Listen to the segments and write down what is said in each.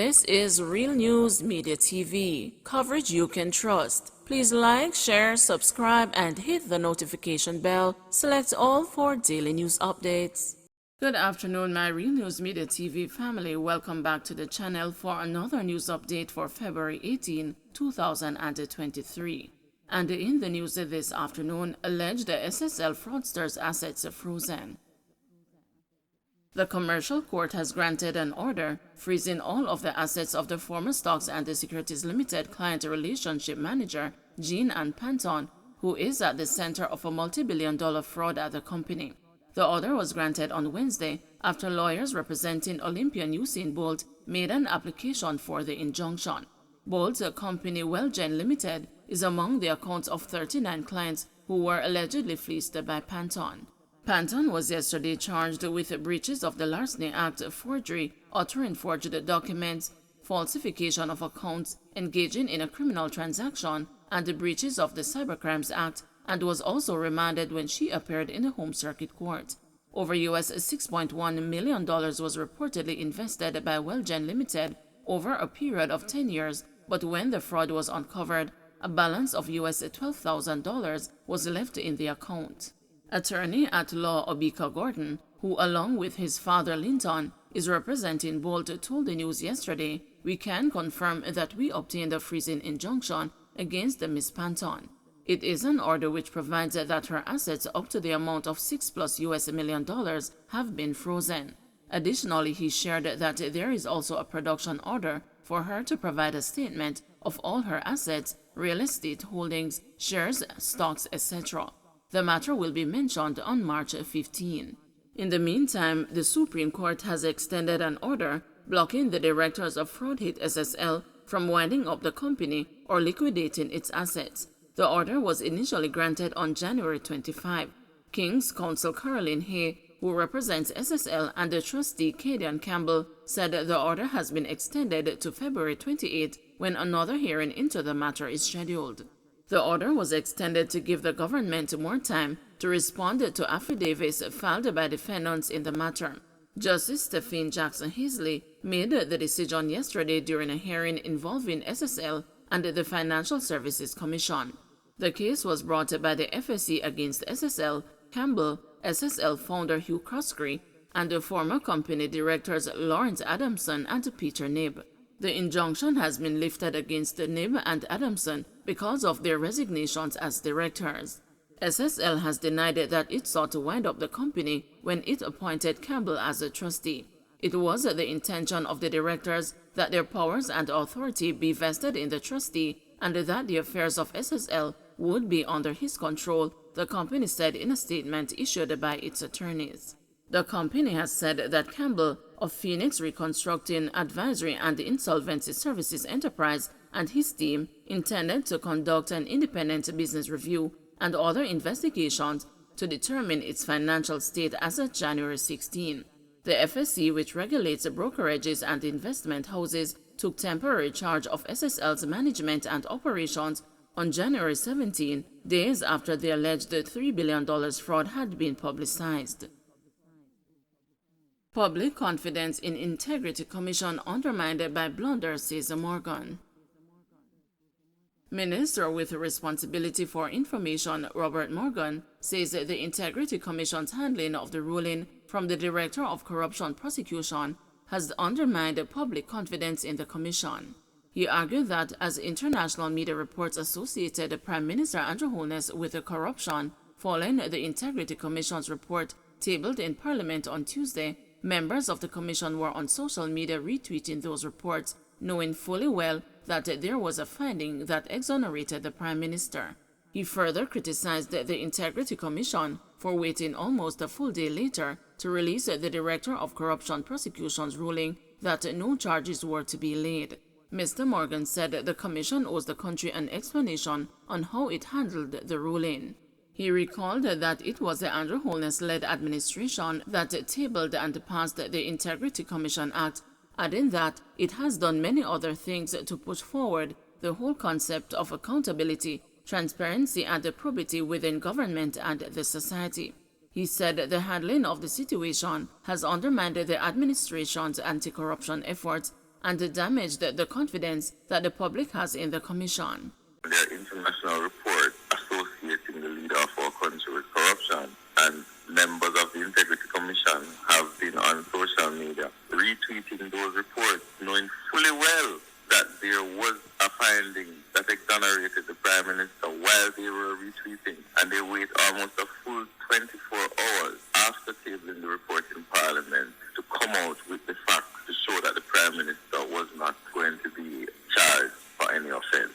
This is Real News Media TV, coverage you can trust. Please like, share, subscribe, and hit the notification bell. Select all for daily news updates. Good afternoon, my Real News Media TV family. Welcome back to the channel for another news update for February 18, 2023. And in the news this afternoon, alleged SSL fraudsters' assets frozen. The commercial court has granted an order freezing all of the assets of the former Stocks and the Securities Limited client relationship manager, Jean Ann Panton, who is at the center of a multi-billion-dollar fraud at the company. The order was granted on Wednesday after lawyers representing Olympian Usain Bolt made an application for the injunction. Bolt's company WellGen Limited is among the accounts of 39 clients who were allegedly fleeced by Panton. Panton was yesterday charged with breaches of the Larceny Act, forgery, uttering forged documents, falsification of accounts, engaging in a criminal transaction, and the breaches of the Cybercrimes Act, and was also remanded when she appeared in the Home Circuit Court. Over US $6.1 million was reportedly invested by WellGen Limited over a period of 10 years, but when the fraud was uncovered, a balance of US $12,000 was left in the account. Attorney at law Obika Gordon, who along with his father Linton is representing Bolt, told the news yesterday, "We can confirm that we obtained a freezing injunction against Ms. Panton. It is an order which provides that her assets up to the amount of $6+ million have been frozen." Additionally, he shared that there is also a production order for her to provide a statement of all her assets, real estate holdings, shares, stocks, etc. The matter will be mentioned on March 15. In the meantime, the Supreme Court has extended an order blocking the directors of fraud-hit SSL from winding up the company or liquidating its assets. The order was initially granted on January 25. King's counsel Caroline Hay, who represents SSL, and the trustee Kadian Campbell said the order has been extended to February 28 when another hearing into the matter is scheduled. The order was extended to give the government more time to respond to affidavits filed by defendants in the matter. Justice Stephen Jackson Hazley made the decision yesterday during a hearing involving SSL and the Financial Services Commission. The case was brought by the FSC against SSL, Campbell, SSL founder Hugh Croskery, and the former company directors Lawrence Adamson and Peter Knibb. The injunction has been lifted against Knibb and Adamson because of their resignations as directors. SSL has denied that it sought to wind up the company when it appointed Campbell as a trustee. It was the intention of the directors that their powers and authority be vested in the trustee and that the affairs of SSL would be under his control, the company said in a statement issued by its attorneys. The company has said that Campbell of Phoenix Reconstructing Advisory and Insolvency Services Enterprise and his team intended to conduct an independent business review and other investigations to determine its financial state as of January 16. The FSC, which regulates brokerages and investment houses, took temporary charge of SSL's management and operations on January 17, days after the alleged $3 billion fraud had been publicized. Public confidence in Integrity Commission undermined by blunder, says Morgan. Minister with responsibility for information Robert Morgan says the Integrity Commission's handling of the ruling from the Director of Corruption Prosecution has undermined public confidence in the commission. He argued that as international media reports associated Prime Minister Andrew Holness with the corruption following the Integrity Commission's report tabled in Parliament on Tuesday, members of the commission were on social media retweeting those reports, knowing fully well that there was a finding that exonerated the Prime Minister. He further criticized the Integrity Commission for waiting almost a full day later to release the Director of Corruption Prosecution's ruling that no charges were to be laid. Mr. Morgan said the commission owes the country an explanation on how it handled the ruling. He recalled that it was the Andrew Holness-led administration that tabled and passed the Integrity Commission Act, adding that it has done many other things to push forward the whole concept of accountability, transparency, and probity within government and the society. He said the handling of the situation has undermined the administration's anti-corruption efforts and damaged the confidence that the public has in the commission. There are international reports associating the leader of our country with corruption, and members of the Integrity Commission have been on social media retweeting those reports, knowing fully well that there was a finding that exonerated the Prime Minister while they were retweeting, and they wait almost a full 24 hours after tabling the report in Parliament to come out with the facts to show that the Prime Minister was not going to be charged for any offence.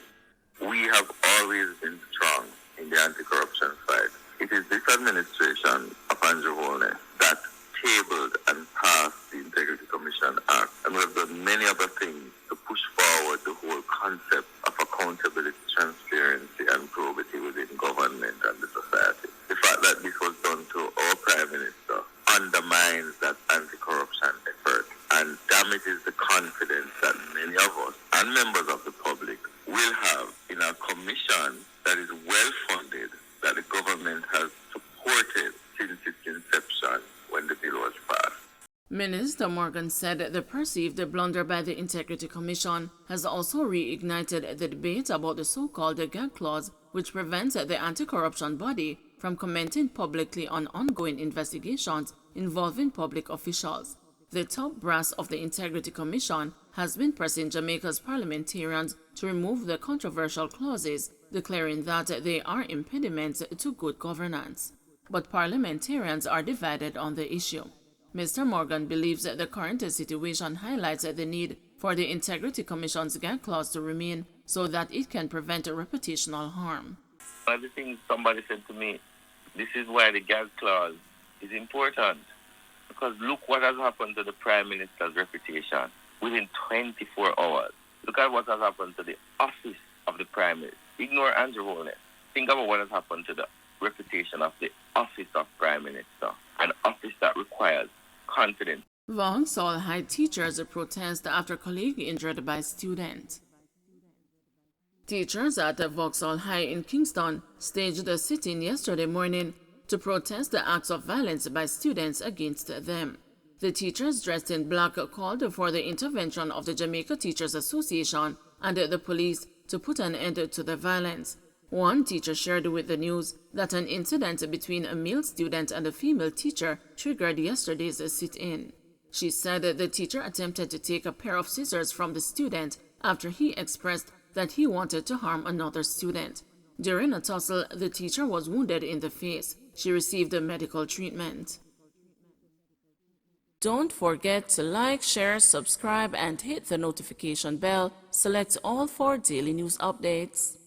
We have always been strong in the anti-corruption side. It is this administration of Andrew Holness that tabled and passed the Integrity Commission Act, and we have done many other things to push forward the whole concept of accountability, transparency, and probity within government and the society. The fact that this was done to our Prime Minister undermines that anti-corruption effort and damages the confidence that many of us and members of the public will have in a commission that is well funded, that the government has supported since its inception when the bill was passed. Minister Morgan said the perceived blunder by the Integrity Commission has also reignited the debate about the so-called gag clause, which prevents the anti-corruption body from commenting publicly on ongoing investigations involving public officials. The top brass of the Integrity Commission has been pressing Jamaica's parliamentarians to remove the controversial clauses, declaring that they are impediments to good governance. But parliamentarians are divided on the issue. Mr. Morgan believes that the current situation highlights the need for the Integrity Commission's gag clause to remain so that it can prevent reputational harm. One of the things somebody said to me, this is why the gag clause is important. Because look what has happened to the Prime Minister's reputation within 24 hours. Look at what has happened to the office of the Prime Minister. Ignore Andrew Holness. Think about what has happened to the reputation of the office of Prime Minister, an office that requires confidence. Vauxhall High teachers protest after colleague injured by student. Teachers at Vauxhall High in Kingston staged a sit-in yesterday morning to protest the acts of violence by students against them. The teachers dressed in black called for the intervention of the Jamaica Teachers Association and the police to put an end to the violence. One teacher shared with the news that an incident between a male student and a female teacher triggered yesterday's sit-in. She said the teacher attempted to take a pair of scissors from the student after he expressed that he wanted to harm another student. During a tussle, the teacher was wounded in the face. She received medical treatment. Don't forget to like, share, subscribe, and hit the notification bell. Select all for daily news updates.